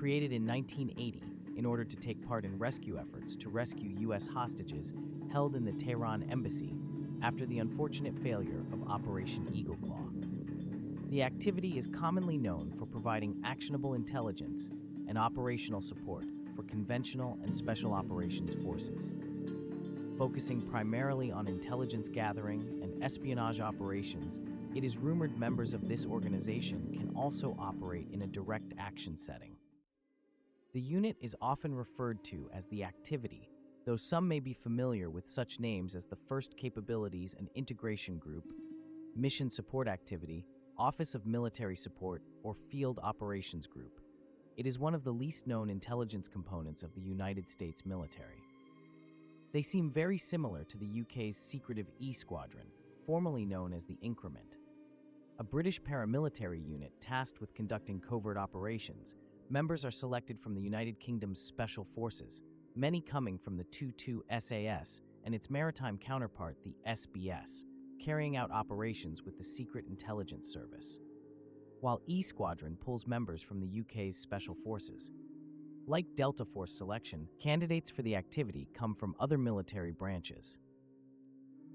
created in 1980 in order to take part in rescue efforts to rescue U.S. hostages held in the Tehran embassy after the unfortunate failure of Operation Eagle Claw. The activity is commonly known for providing actionable intelligence and operational support for conventional and special operations forces. Focusing primarily on intelligence gathering and espionage operations, it is rumored members of this organization can also operate in a direct action setting. The unit is often referred to as the Activity, though some may be familiar with such names as the First Capabilities and Integration Group, Mission Support Activity, Office of Military Support, or Field Operations Group. It is one of the least known intelligence components of the United States military. They seem very similar to the UK's secretive E Squadron, formerly known as the Increment. A British paramilitary unit tasked with conducting covert operations, members are selected from the United Kingdom's Special Forces, many coming from the 22 SAS and its maritime counterpart, the SBS, carrying out operations with the Secret Intelligence Service, while E Squadron pulls members from the UK's Special Forces. Like Delta Force selection, candidates for the activity come from other military branches.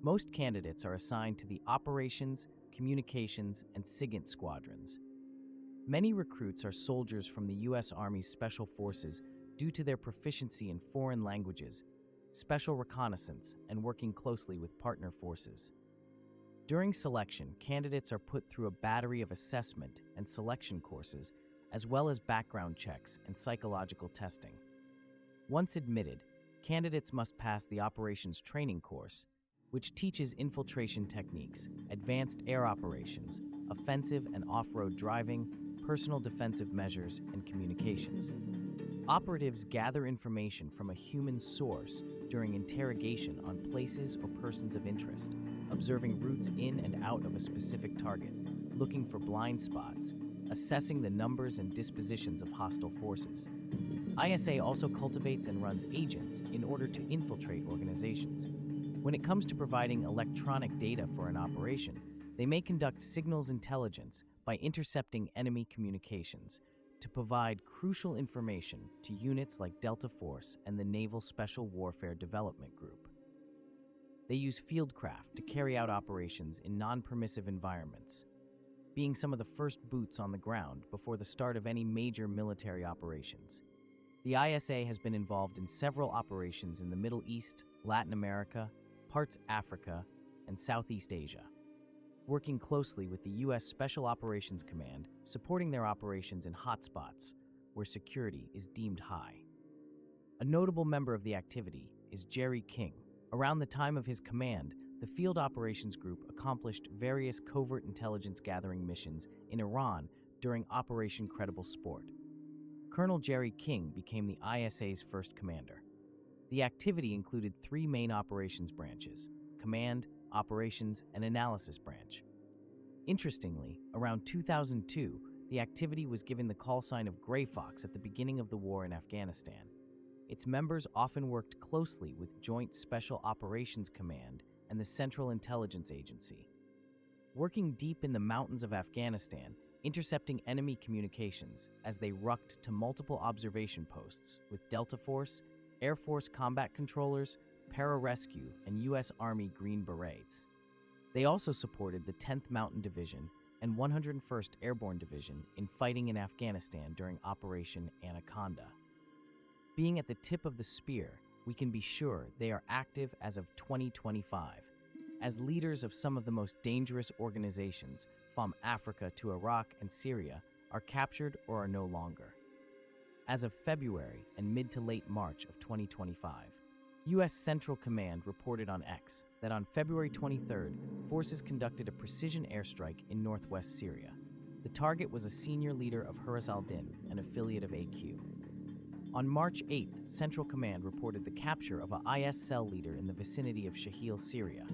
Most candidates are assigned to the Operations, Communications, and SIGINT squadrons. Many recruits are soldiers from the U.S. Army's Special Forces due to their proficiency in foreign languages, special reconnaissance, and working closely with partner forces. During selection, candidates are put through a battery of assessment and selection courses, as well as background checks and psychological testing. Once admitted, candidates must pass the Operations Training Course, which teaches infiltration techniques, advanced air operations, offensive and off-road driving, personal defensive measures, and communications. Operatives gather information from a human source during interrogation on places or persons of interest, observing routes in and out of a specific target, looking for blind spots, assessing the numbers and dispositions of hostile forces. ISA also cultivates and runs agents in order to infiltrate organizations. When it comes to providing electronic data for an operation, they may conduct signals intelligence by intercepting enemy communications to provide crucial information to units like Delta Force and the Naval Special Warfare Development Group. They use fieldcraft to carry out operations in non-permissive environments, being some of the first boots on the ground before the start of any major military operations. The ISA has been involved in several operations in the Middle East, Latin America, parts Africa, and Southeast Asia, working closely with the U.S. Special Operations Command, supporting their operations in hotspots where security is deemed high. A notable member of the activity is Jerry King. Around the time of his command, the Field Operations Group accomplished various covert intelligence gathering missions in Iran during Operation Credible Sport. Colonel Jerry King became the ISA's first commander. The activity included three main operations branches: Command, Operations, and Analysis Branch. Interestingly, around 2002, the activity was given the call sign of Grey Fox at the beginning of the war in Afghanistan. Its members often worked closely with Joint Special Operations Command and the Central Intelligence Agency. Working deep in the mountains of Afghanistan, intercepting enemy communications as they rucked to multiple observation posts with Delta Force, Air Force combat controllers, Pararescue, and U.S. Army Green Berets. They also supported the 10th Mountain Division and 101st Airborne Division in fighting in Afghanistan during Operation Anaconda. Being at the tip of the spear, we can be sure they are active as of 2025, as leaders of some of the most dangerous organizations from Africa to Iraq and Syria are captured or are no longer. As of February and mid to late March of 2025, U.S. Central Command reported on X that on February 23rd, forces conducted a precision airstrike in northwest Syria. The target was a senior leader of Hurriz al-Din, an affiliate of AQ. On March 8th, Central Command reported the capture of a IS cell leader in the vicinity of Shahil, Syria.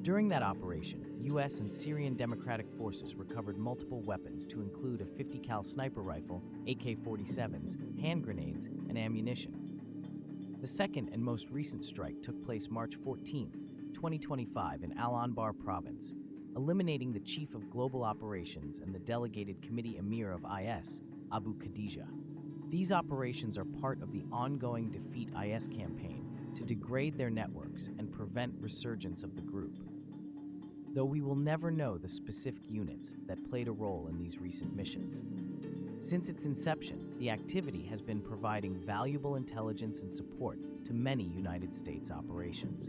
During that operation, U.S. and Syrian Democratic Forces recovered multiple weapons to include a 50 cal sniper rifle, AK-47s, hand grenades, and ammunition. The second and most recent strike took place March 14, 2025 in Al-Anbar province, eliminating the chief of global operations and the delegated committee emir of IS, Abu Khadija. These operations are part of the ongoing Defeat IS campaign to degrade their networks and prevent resurgence of the group. Though we will never know the specific units that played a role in these recent missions. Since its inception, the activity has been providing valuable intelligence and support to many United States operations.